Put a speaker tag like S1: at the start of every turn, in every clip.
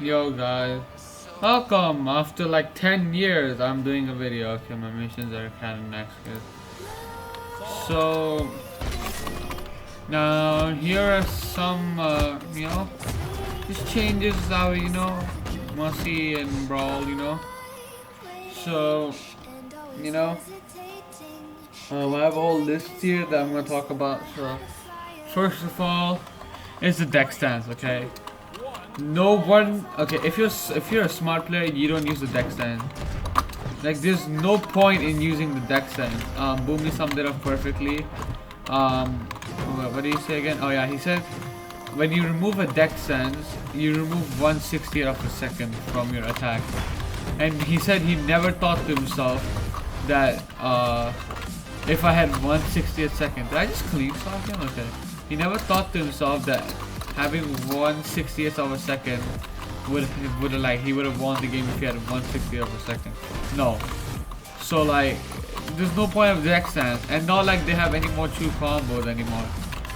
S1: Yo guys, welcome. After like 10 years I'm doing a video. Okay, my missions are kind of next good. So now here are some just changes that must see in Brawl, So you know I have a whole list here that I'm gonna talk about. So first of all is the deck stance, okay? No one. Okay, if you're a smart player, you don't use the deck stand. Like, there's no point in using the deck stand. Boomy summed it up perfectly. What did he say again? Oh yeah, he said when you remove a deck stance, you remove 1/60th of a second from your attack. And he said he never thought to himself that if I had 1/60th second, did I just clean slap him? Okay. He never thought to himself that having 1/60th of a second would he would have won the game if he had 1/60th of a second. No. So like there's no point of deck stance, and not like they have any more true combos anymore.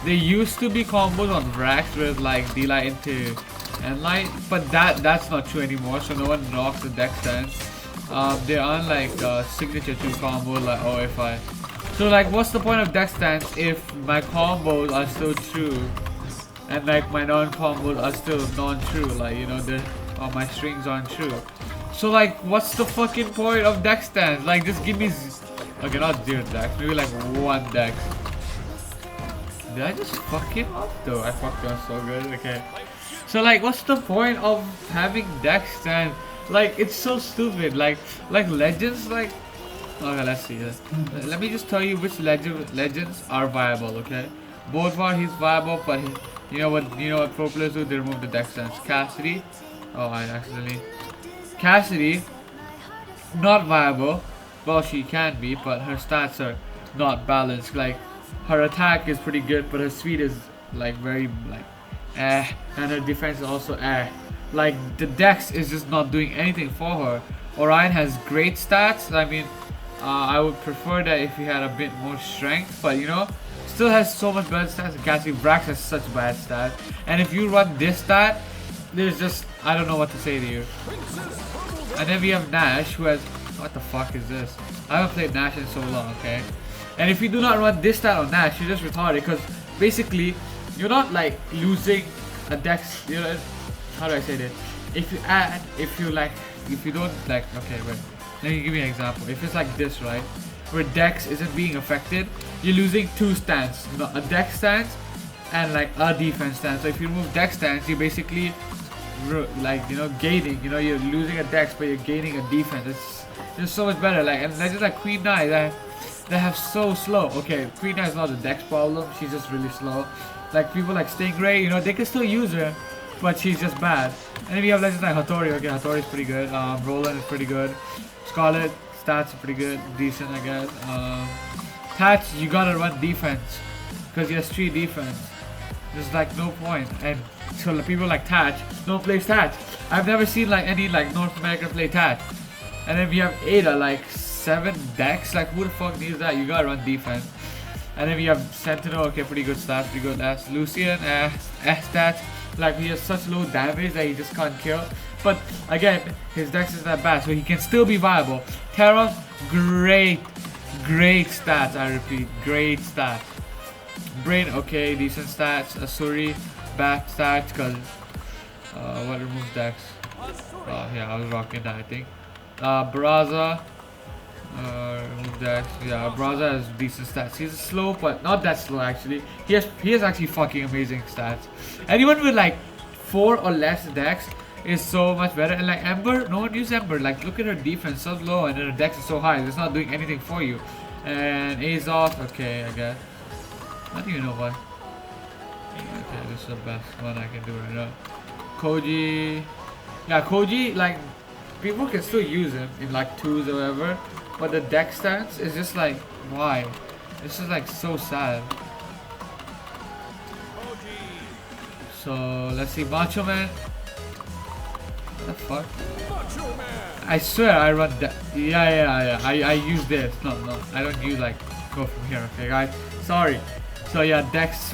S1: There used to be combos on racks with like D-Light into N-Light, but that's not true anymore, so no one rocks the deck stance. There aren't like signature true combo like so like what's the point of deck stance if my combos are still true and like my non-combos are still non-true, like my strings aren't true. So like what's the fucking point of deck stance? Like just give me okay, not 0 decks, maybe like 1 deck. Did I just fuck him up though? I fucked him up so good. Okay, so like what's the point of having deck stance? Like it's so stupid. Like legends, like okay, let's see this. Let me just tell you which legends are viable, okay? Bodvar, he's viable, but you know what pro players do? They remove the deck stance. Cassidy, oh I accidentally. Cassidy, not viable. Well, she can be, but her stats are not balanced. Like her attack is pretty good, but her speed is like very like and her defense is also Like the dex is just not doing anything for her. Orion has great stats. I mean, I would prefer that if he had a bit more strength, but still has so much better stats. Cassidy Brax has such bad stats, and if you run this stat, there's just I don't know what to say to you. And then we have Nash, who has what the fuck is this? I haven't played Nash in so long, okay? And if you do not run this stat on Nash, you're just retarded because basically you're not like losing a dex. How do I say this? If you don't like, okay, wait. Let me give you an example. If it's like this, right, where dex isn't being affected, you're losing 2 stance, a dex stance and like a defense stance. So if you remove dex stance, you basically gaining. You're losing a dex, but you're gaining a defense. It's just so much better. Like, and legends like Queen Knight they have so slow. Okay, Queen Knight is not a dex problem. She's just really slow. Like people like Stingray, they can still use her, but she's just bad. And then we have legends like Hattori. Okay, Hattori is pretty good. Roland is pretty good. Scarlet stats are pretty good, decent I guess. Thatch, you gotta run defense because he has 3 defense. There's like no point. And so people like Thatch don't play Thatch. I've never seen like any like North American play Thatch. And then we have Ada, like 7 decks. Like who the fuck needs that? You gotta run defense. And then we have Sentinel. Okay, pretty good stats, pretty good stats. Lucian, stats. Like he has such low damage that he just can't kill. But again, his dex is that bad, so he can still be viable. Terra, great stats. I repeat, great stats. Brain, okay, decent stats. Asuri, bad stats, cause what removes dex? Oh yeah, I was rocking that I think. Braza, remove dex. Yeah, Braza has decent stats. He's slow, but not that slow actually. He has actually fucking amazing stats. Anyone with like 4 or less dex is so much better. And like Ember, no one uses Ember. Like look at her defense, so low, and then her dex is so high. It's not doing anything for you. And Azoth, okay, I guess. I don't even know why. Okay, this is the best one I can do right now. Koji, yeah, Koji, like people can still use him in like 2s or whatever, but the dex stance is just like why? It's just like so sad. So let's see, Macho Man. What the fuck? I swear I run that. Yeah. I use this. No. I don't use like go from here. Okay, guys. Sorry. So yeah, Dex.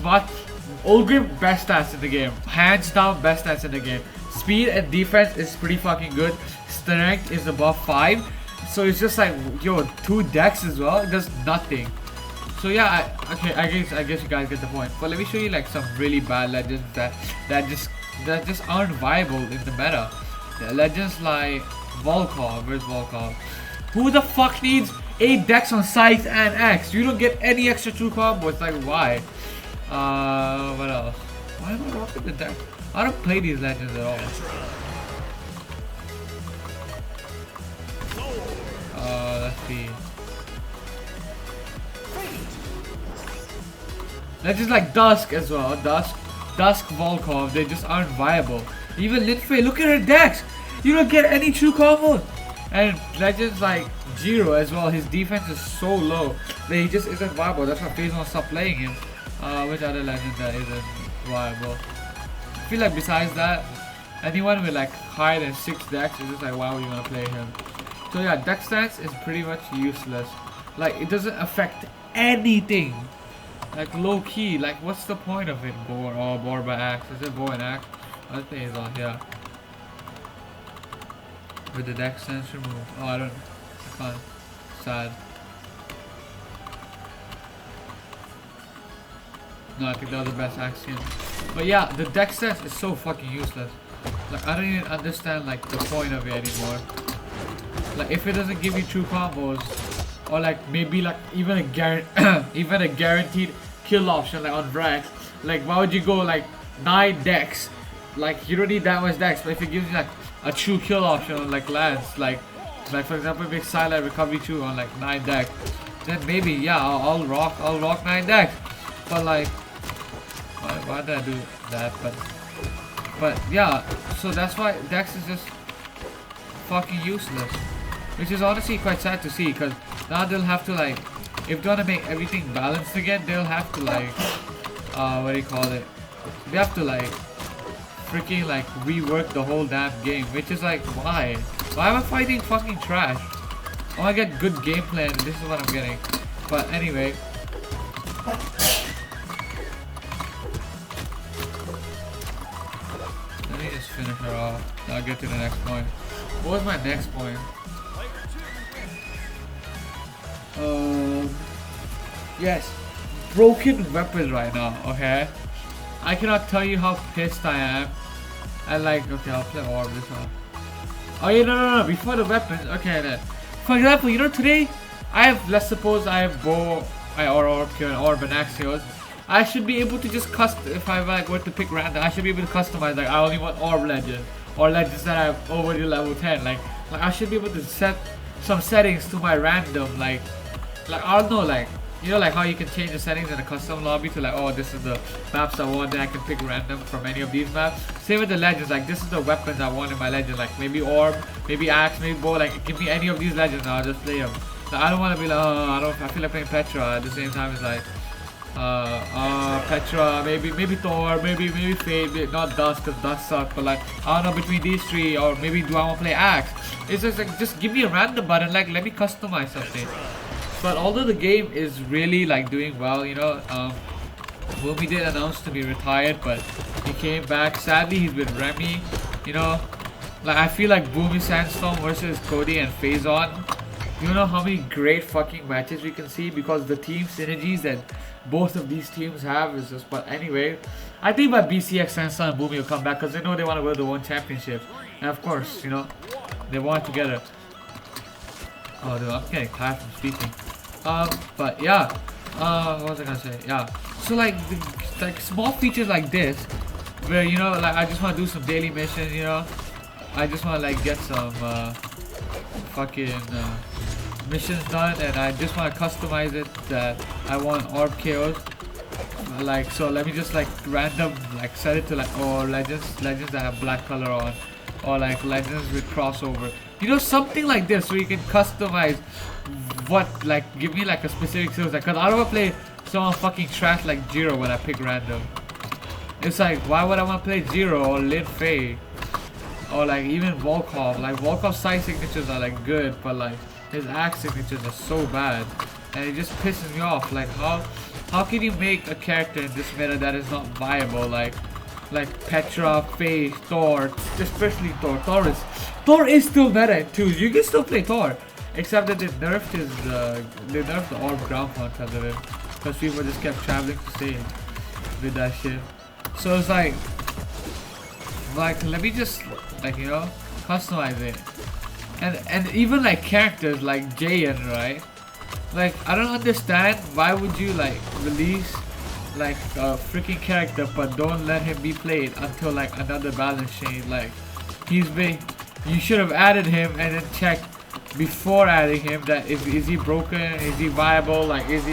S1: Ulgrim, best stats in the game. Hands down, best stats in the game. Speed and defense is pretty fucking good. Strength is above 5. So it's just like, yo, 2 decks as well. It does nothing. So yeah, okay, I guess you guys get the point. But let me show you like some really bad legends that just aren't viable in the meta. Legends like Volkov. Where's Volkov? Who the fuck needs 8 decks on Scythe and X? You don't get any extra true combos. Like why? What else? Why am I rocking the deck? I don't play these legends at all. Let's see. Legends like Dusk as well. Dusk Volkov, they just aren't viable. Even Linfei, look at her decks! You don't get any true combos! And legends like Jiro as well, his defense is so low that he just isn't viable. That's why FaZe won't stop playing him. Which other legend that isn't viable? I feel like besides that, anyone with like higher than 6 decks is just like, why would you want to play him? So yeah, deck stance is pretty much useless. Like it doesn't affect anything. Like low key, like what's the point of it? Boar by axe. Is it bow and axe? I think it's on here. With the deck stance removed. Oh, I can't. Sad. No, I think that was the best axe skin. But yeah, the deck stance is so fucking useless. Like I don't even understand like the point of it anymore. Like if it doesn't give you true combos, or like maybe like even a guaranteed kill option like on Vrax, like why would you go like 9 decks? Like you don't need that much decks, but if it gives you like a true kill option on like Lance, like for example big Silent Recovery 2 on like 9 decks, then maybe yeah I'll rock 9 decks. But like why did I do that? But yeah, so that's why Dex is just fucking useless. Which is honestly quite sad to see, because now they'll have to like, if they want to make everything balanced again, they'll have to like, what do you call it? They have to like, freaking like rework the whole damn game, which is like, why? Why am I fighting fucking trash? I want to get good gameplay and this is what I'm getting. But anyway. Let me just finish her off. I'll get to the next point. What was my next point? Yes, broken weapons right now, okay? I cannot tell you how pissed I am. And like, okay, I'll play Orb this one. Oh yeah, no, before the weapons, okay then. For example, you know today, let's suppose I have bow, or Orb and Axios. I should be able to just if I like were to pick random, I should be able to customize, like I only want Orb legend. Or legends that I have over the level 10, like I should be able to set some settings to my random, like I don't know, like you know, like how you can change the settings in a custom lobby to like, oh this is the maps I want, then I can pick random from any of these maps. Same with the legends, like this is the weapons I want in my legend, like maybe Orb, maybe Axe, maybe Bow, like give me any of these legends and I'll just play them. Like, I don't want to be like, I feel like playing Petra at the same time. It's like Petra, maybe Thor, maybe Fade, not Dusk because Dusk sucks, but like I don't know, between these 3, or maybe do I want to play Axe? It's just like, just give me a random button, like let me customize something. But although the game is really like doing well, you know, Boomy did announce to be retired, but he came back. Sadly, he's with Remy, you know. Like I feel like Boomy Sandstorm versus Cody and Phazon. You know how many great fucking matches we can see because the team synergies that both of these teams have is just. But anyway, I think by BCX Sandstorm and Boomy will come back because they know they want to win the one championship, and of course, you know, they want it together. Oh, dude, I'm getting tired from speaking. But yeah, what was I gonna say? Yeah, so like small features like this, where you know, like I just want to do some daily missions, you know, I just want to like get some fucking missions done, and I just want to customize it that I want Orb KOs. Like, so let me just like random like set it to like, or legends that have black color on, or like legends with crossover, you know, something like this where you can customize what, like give me like a specific skills, like, cause I don't want to play someone fucking trash like Jiro when I pick random. It's like, why would I want to play Jiro or Lin Fei or like even Volkov? Like Volkov's side signatures are like good, but like his axe signatures are so bad and it just pisses me off. Like how How can you make a character in this meta that is not viable? Like Petra, Faye, Thor, especially Thor. Thor is still meta too. You can still play Thor, except that they nerfed the orb ground pound because of it, because people just kept traveling to stage with that shit. So it's like let me just customize it, and even like characters like Jayan, right? Like I don't understand why would you like release like a freaking character but don't let him be played until like another balance change. Like you should have added him and then checked before adding him that is he broken, is he viable, like is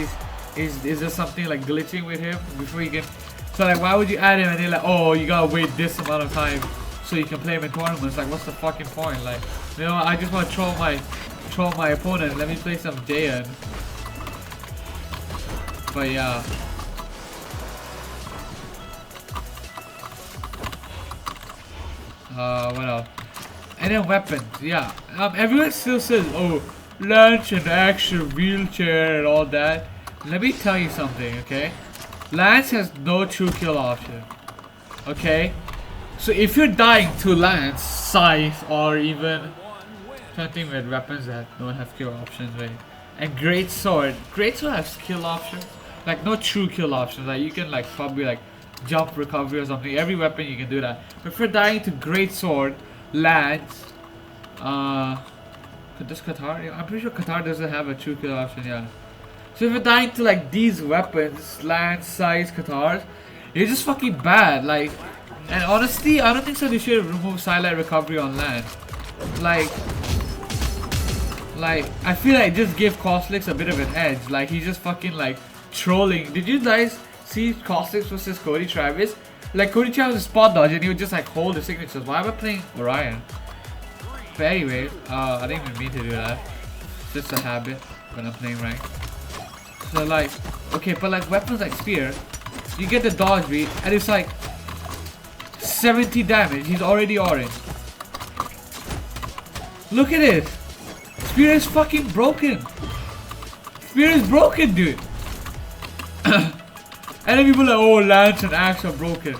S1: there something like glitching with him before you can. So like why would you add him and then like, oh, you gotta wait this amount of time so you can play him in tournaments? Like what's the fucking point? Like, you know, I just want to troll my opponent. Let me play some Jayan. But yeah. What else? And then weapons, yeah. Everyone still says, oh, Lance and action, wheelchair and all that. Let me tell you something, okay? Lance has no true kill option. Okay? So if you're dying to Lance, Scythe, or even something with weapons that don't have kill options, right? And Greatsword has kill options. Like no true kill options. Like you can like probably like jump recovery or something. Every weapon you can do that. But if you're dying to Greatsword, Lance, does Qatar? I'm pretty sure Qatar doesn't have a true kill option, yeah. So if you're dying to like these weapons, Lance, Scythe, Qatars, you're just fucking bad. Like, and honestly, I don't think so they should remove Silent Recovery on Lance. Like I feel like just give Costlix a bit of an edge. Like he's just fucking like trolling. Did you guys see Costlix versus Cody Travis? Like Cody Travis is spot dodge and he would just like hold the signatures. Why am I playing Orion? But anyway, I didn't even mean to do that. It's just a habit when I'm playing rank. So like, okay, but like weapons like Spear, you get the dodge beat and it's like 70 damage. He's already orange. Look at it. Spear is fucking broken. Spear is broken, dude. And then people are like, oh, Lance and Axe are broken.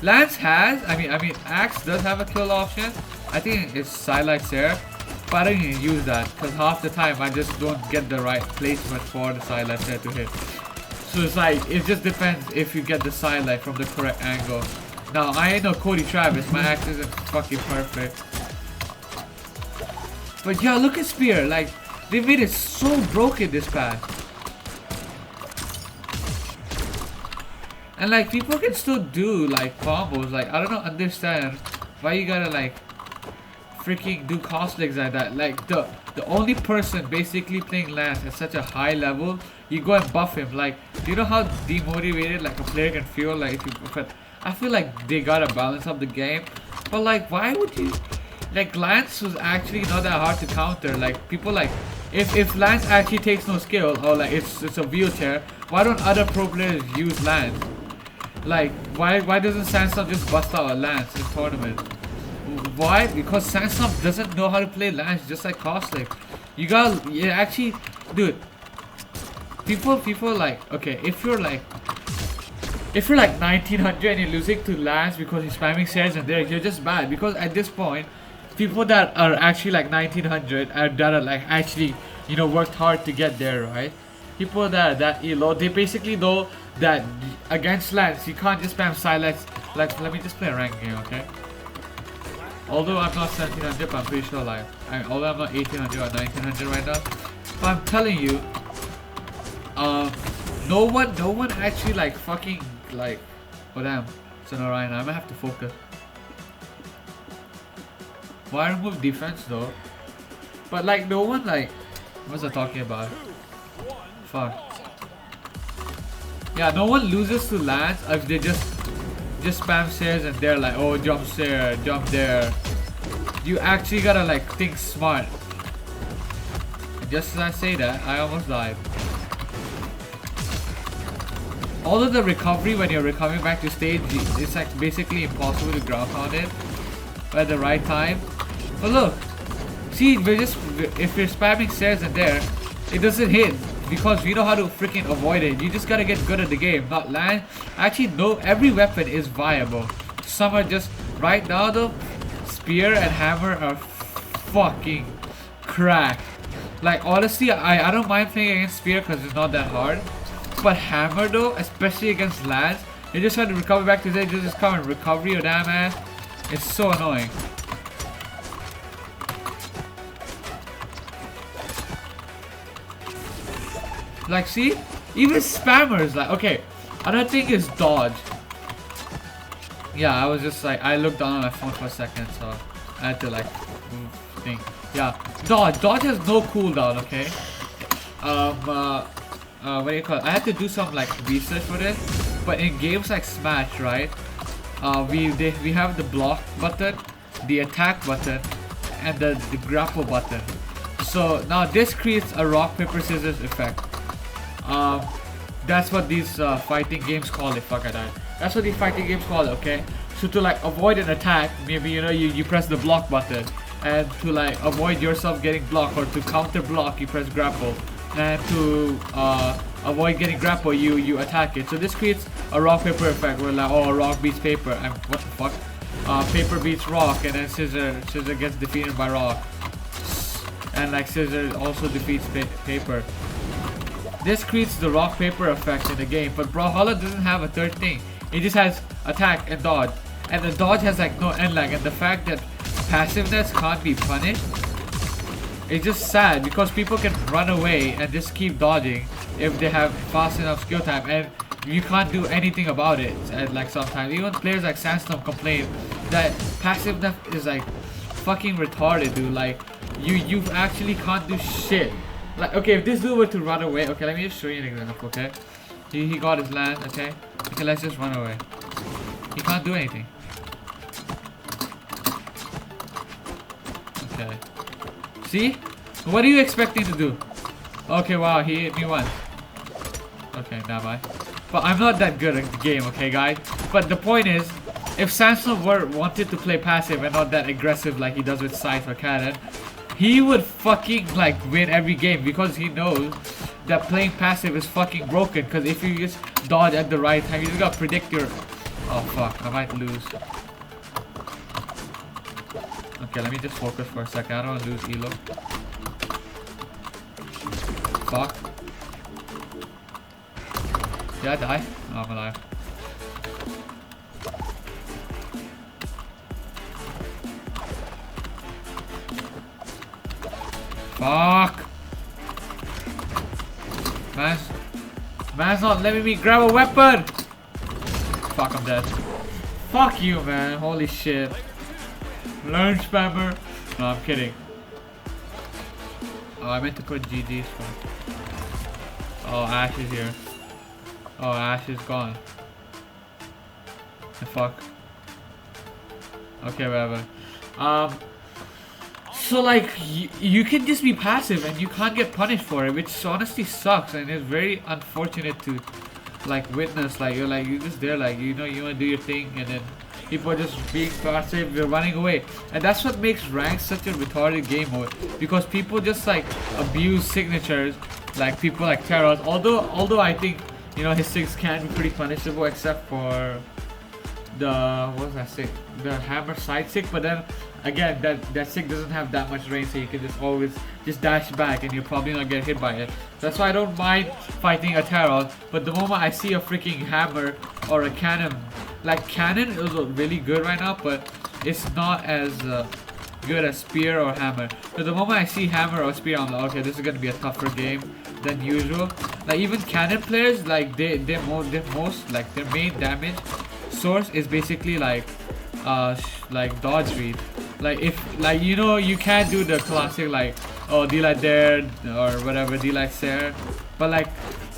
S1: Lance has, I mean, Axe does have a kill option. I think it's Sidelight there, but I don't even use that because half the time I just don't get the right placement for the Sidelight there to hit. So it's like, it just depends if you get the Sidelight from the correct angle. Now, I ain't no Cody Travis, my Axe isn't fucking perfect. But yeah, look at Spear, like, they made it so broken this patch. And like people can still do like combos. Like I don't understand why you gotta like freaking do Costlix like that. Like the only person basically playing Lance at such a high level, you go and buff him. Like, do you know how demotivated like a player can feel? Like if you, but I feel like they gotta balance up the game. But like why would you, like Lance was actually not that hard to counter. Like people like if Lance actually takes no skill or like it's a wheelchair, why don't other pro players use Lance? Like, why doesn't Sandstorm just bust out a Lance in tournament? Why? Because Sandstorm doesn't know how to play Lance, just like Costlix. You gotta, yeah, actually, dude. People like, okay, if you're like 1900 and you're losing to Lance because he's spamming shares and there, you're just bad. Because at this point, people that are actually like 1900 and that are like actually, you know, worked hard to get there, right? People that are that elo, they basically know that against Lance, you can't just spam silence. Like, let me just play a ranked game, okay? Although I'm not 1700, but I'm pretty sure like, although I'm not 1800 or 1900 right now, but I'm telling you, no one actually like fucking like, oh damn, it's an Orion. I'm gonna have to focus. Why remove defense though? But like, no one like, what's I talking about? Fuck. Yeah, no one loses to Lance if they just spam stairs and they're like, oh, jump there, jump there. You actually gotta like think smart. And just as I say that, I almost died. Although the recovery when you're recovering back to stage, it's like basically impossible to ground pound it at the right time. But look, see, if you're spamming stairs and there, it doesn't hit. because we know how to freaking avoid it. You just gotta get good at the game, not land. Actually, no, every weapon is viable. Some are just, right now though, spear and hammer are fucking crack. Like honestly, I don't mind playing against spear because it's not that hard. But hammer though, especially against lands, you just have to recover back to this, just come and recover your damn ass. It's so annoying. Like see? Even spammers like, okay, another thing is dodge. Yeah, I was just like, I looked down on my phone for a second, so I had to like think. Yeah, dodge has no cooldown, okay? What do you call it? I had to do some like research for this, but in games like Smash, right? We have the block button, the attack button, and the grapple button. So now this creates a rock paper scissors effect. That's what these fighting games call it. Fuck, I died. That's what these fighting games call it, okay? So to like avoid an attack, maybe you know you press the block button, and to like avoid yourself getting blocked or to counter block, you press grapple, and to avoid getting grapple, you attack it. So this creates a rock paper effect where like, oh, rock beats paper, and what the fuck? Paper beats rock, and then scissor gets defeated by rock, and like scissor also defeats paper. This creates the rock paper effect in the game, but Brawlhalla doesn't have a third thing. It just has attack and dodge, and the dodge has like no end lag, and the fact that passiveness can't be punished, it's just sad because people can run away and just keep dodging if they have fast enough skill time, and you can't do anything about it. And like sometimes even players like Sandstorm complain that passiveness is like fucking retarded, dude. Like you actually can't do shit. Like, okay, if this dude were to run away, okay, let me just show you an example, okay? He got his land, okay? Okay, let's just run away. He can't do anything. Okay. See? What are you expecting to do? Okay, wow, he hit me once. Okay, never mind. But I'm not that good at the game, okay, guys? But the point is, if Sandstorm wanted to play passive and not that aggressive like he does with Scythe or Cannon, he would fucking like win every game because he knows that playing passive is fucking broken. Because if you just dodge at the right time, you just gotta predict your... Oh fuck, I might lose. Okay, let me just focus for a second. I don't want to lose Elo. Fuck. Did I die? Oh, I'm alive. Fuck! Man's not letting me grab a weapon! Fuck, I'm dead. Fuck you, man. Holy shit. Learn spammer. No, I'm kidding. Oh, I meant to put GG's for. Oh, Ash is here. Oh, Ash is gone. The fuck. Okay, whatever. So like you can just be passive and you can't get punished for it, which honestly sucks, and it's very unfortunate to like witness. Like you're just there, like you know you want to do your thing, and then people are just being passive, they're running away, and that's what makes ranked such a retarded game mode, because people just like abuse signatures, like people like Terros. Although I think you know his sigs can be pretty punishable, except for the what was that sig? The hammer side sig, but then again that sig doesn't have that much range, so you can just always just dash back and you're probably not get hit by it. That's why I don't mind fighting a Terros, but the moment I see a freaking hammer or a cannon, like cannon is really good right now, but it's not as good as spear or hammer. So the moment I see hammer or spear, I'm like, okay, this is gonna be a tougher game than usual. Like even cannon players, like their most like their main damage source is basically like dodge speed. Like if like you know you can't do the classic like oh delight there or whatever delight there, but like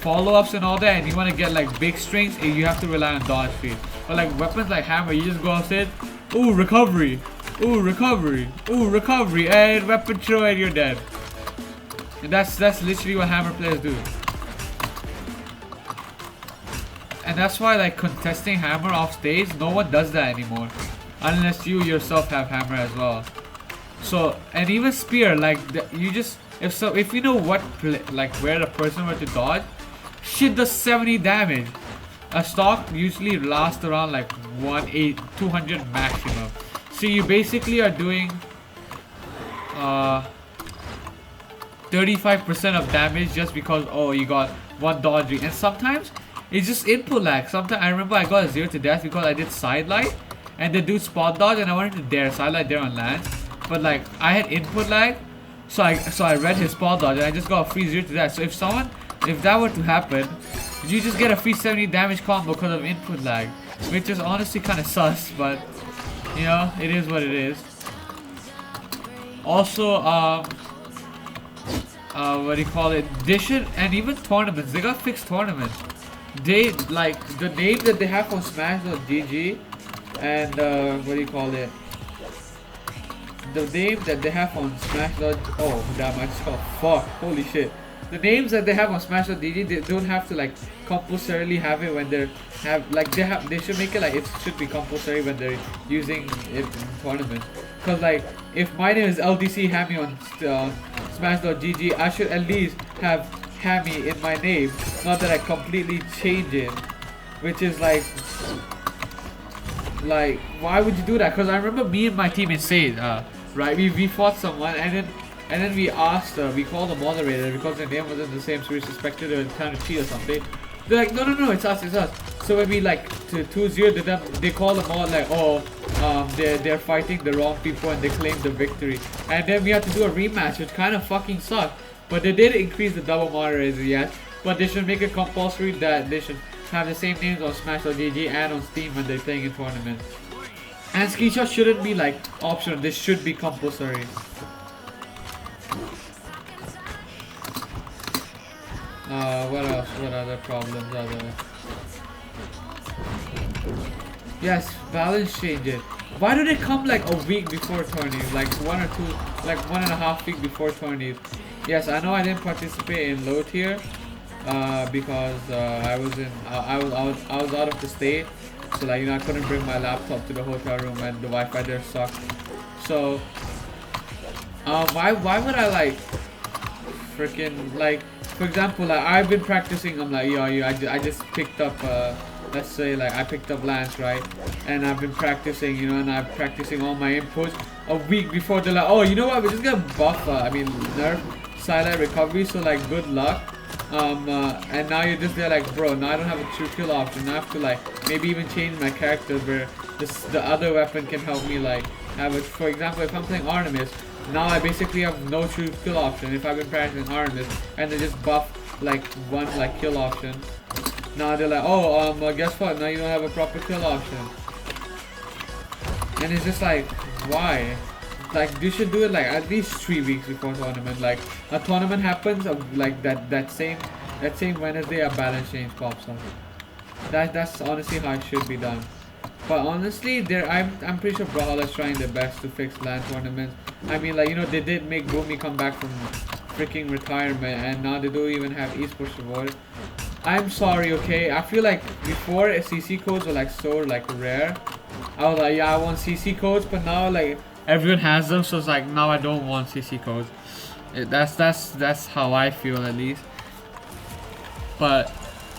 S1: follow-ups and all that, and you want to get like big strings, you have to rely on dodge speed. But like weapons like hammer, you just go outside, ooh recovery, ooh recovery, ooh recovery, and weapon throw, and you're dead. And that's literally what hammer players do. And that's why like contesting hammer off stage, no one does that anymore. Unless you yourself have hammer as well. So, and even spear, like you just, if you know like where the person were to dodge, shit does 70 damage. A stock usually lasts around like 200 maximum. So you basically are doing 35% of damage just because you got one dodging. And sometimes it's just input lag. Sometimes I remember I got a 0 to death because I did sidelight and the dude spot dodge and I wanted to dare sidelight there on land. But like I had input lag, so I read his spot dodge and I just got a free 0 to death. So if that were to happen, you just get a free 70 damage combo because of input lag, which is honestly kind of sus, but you know, it is what it is. Also, what do you call it? They should, and even tournaments, they got fixed tournaments. They, like, the name that they have on Smash.gg and, what do you call it? The name that they have on Smash. Oh, damn, I just got fucked. Holy shit. The names that they have on Smash.gg, they don't have to like compulsorily have it when they they should make it like it should be compulsory when they're using it in tournaments. Cause like if my name is LDC Hammy on Smash.gg, I should at least have Hammy in my name, not that I completely change it, which is like why would you do that? Cause I remember me and my team Insane, right? We fought someone and then we asked, we called the moderator because their name wasn't the same, so we suspected they were trying to cheat or something. They're like, no, it's us. So when we like to 2-0 to them, they call them all like, they're fighting the wrong people and they claim the victory. And then we had to do a rematch, which kind of fucking sucked. But they did increase the double moderator, yes. But they should make it compulsory that they should have the same names on Smash.gg and on Steam when they're playing in tournaments. And screenshots shouldn't be like optional, this should be compulsory. What else? What other problems are there? Yes, balance changes. Why do they come like a week before tourneys? Like 1.5 weeks before tourneys? Yes, I know I didn't participate in low tier because I was out of the state, so like, you know, I couldn't bring my laptop to the hotel room and the Wi-Fi there sucked. So why would I like freaking like, for example, like I've been practicing. I'm like, I just picked up let's say like I picked up Lance, right? And I've been practicing, you know, and I'm practicing all my inputs a week before. They're like, oh, you know what, we're just gonna buff nerf silent recovery, so like good luck. And now you're just there like, bro, now I don't have a true kill option. I have to like maybe even change my character where the other weapon can help me like have it. For example, if I'm playing Artemis, now I basically have no true kill option if I've been practicing Artemis, and they just buff like one like kill option. Now they're like, oh, guess what? Now you don't have a proper kill option. And it's just like, why? Like, you should do it like at least 3 weeks before tournament. Like, a tournament happens like that same Wednesday, a balance change pops up. That's honestly how it should be done. But honestly, I'm pretty sure brawlhalla is trying their best to fix LAN tournaments. I mean, like, you know, they did make Boomy come back from freaking retirement, and now they don't even have esports reward. I'm sorry, okay? I feel like before CC codes were like so like rare. I was like, yeah, I want CC codes, but now like everyone has them, so it's like now I don't want CC codes. That's how I feel at least. But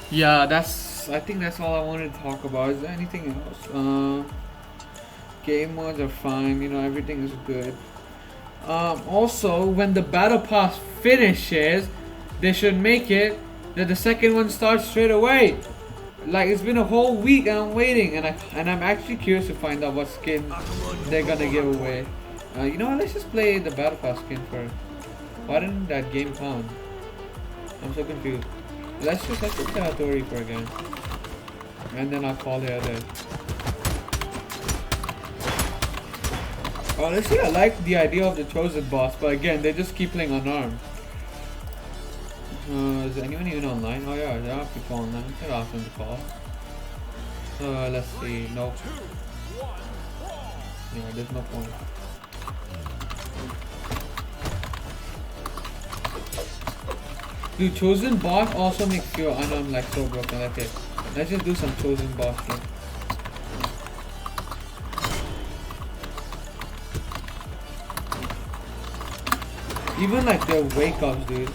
S1: yeah, I think that's all I wanted to talk about. Is there anything else? Game modes are fine, you know, everything is good. Also, when the battle pass finishes, they should make it that the second one starts straight away. Like, it's been a whole week and I'm waiting, and I'm actually curious to find out what skin they're gonna give away. You know what, let's just play the battle pass skin first. Why didn't that game count? I'm so confused. Let's just try Auto Reaper again, and then I'll call the other. Honestly, I like the idea of the chosen boss, but again, they just keep playing unarmed. Is anyone even online? Oh yeah, there are people online. We could ask them to call. Let's see. Nope. Yeah, there's no point. Dude, chosen boss also makes your unarmed like so broken. Okay, let's just do some chosen boss shit. Even like their wake ups, dude.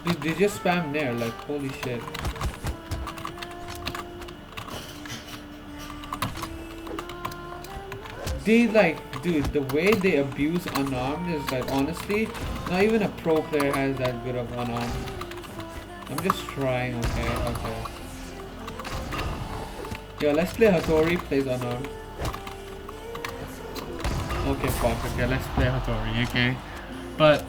S1: Dude, they just spam Nair, like holy shit. They like, dude, the way they abuse unarmed is like, honestly, not even a pro player has that good of unarmed. I'm just trying, okay. Yo, let's play Hattori plays unarmed. Okay, fuck, okay, let's play Hattori, okay? But,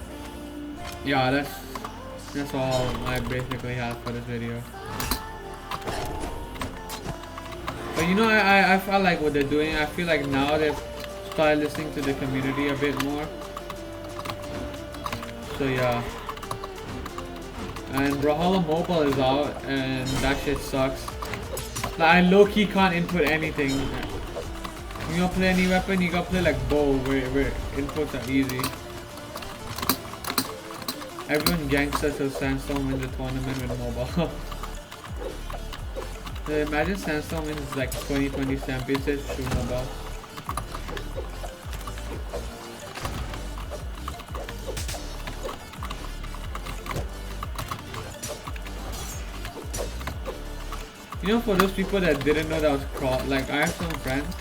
S1: yeah, that's all I basically have for this video. But you know, I felt like what they're doing, I feel like now they've started listening to the community a bit more. So yeah. And Brawlhalla Mobile is out and that shit sucks. Like, I low-key can't input anything. You gotta play any weapon, you gotta play like bow where inputs are easy. Everyone gangsters till Sandstorm wins the tournament with mobile. Imagine Sandstorm wins like 2020 championships through mobile. You know, for those people that didn't know that was cross, like I have some friends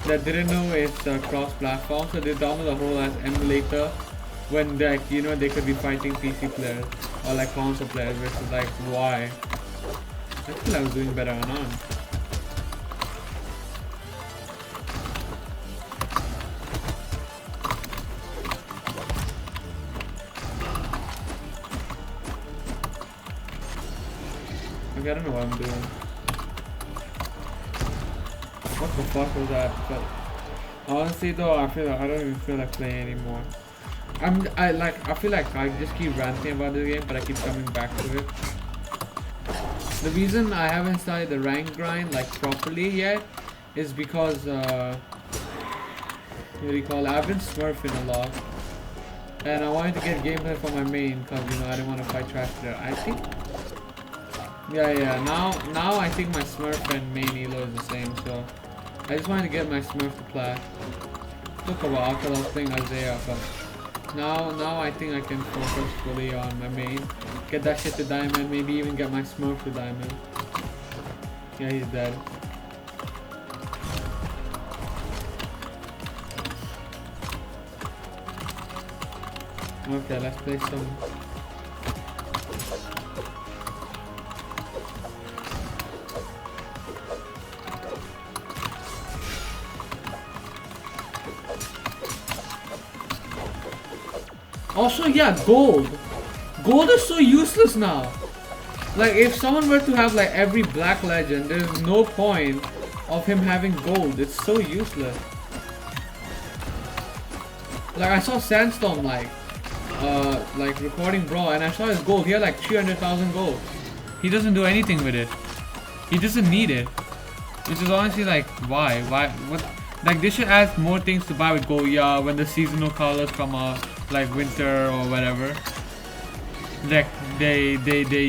S1: that didn't know it's cross-platform, so they download the whole ass emulator when like, you know, they could be fighting PC players or like console players, which is like, why? I feel I was doing better unarmed. Okay, I don't know what I'm doing. What the fuck was that? But honestly though, I feel like I don't even feel like playing anymore. I feel like I just keep ranting about the game, but I keep coming back to it. The reason I haven't started the rank grind like properly yet is because what do you call it? I've been smurfing a lot, and I wanted to get gameplay for my main because, you know, I didn't want to fight trash there. I think, yeah. Now I think my smurf and main elo is the same, so I just wanted to get my smurf to plat. Took a while because I was playing Isaiah, but now I think I can focus fully on my main. Get that shit to diamond, maybe even get my smurf to diamond. Yeah, he's dead. Okay, let's play some. Also, yeah, gold. Gold is so useless now. Like, if someone were to have like every black legend, there's no point of him having gold. It's so useless. Like, I saw Sandstorm like recording Brawl, and I saw his gold. He had like 300,000 gold. He doesn't do anything with it. He doesn't need it. Which is honestly like, why? What? Like, they should add more things to buy with gold. Yeah, when the seasonal colors come out, like winter or whatever. Like, they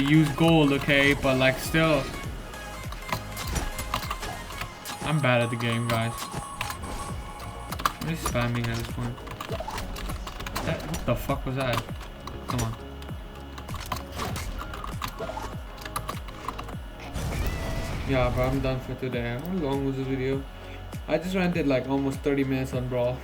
S1: use gold, okay, but like still. I'm bad at the game, guys. I'm just spamming at this point. What the fuck was that? Come on. Yeah, but I'm done for today. How long was the video? I just rented like almost 30 minutes on Brawl.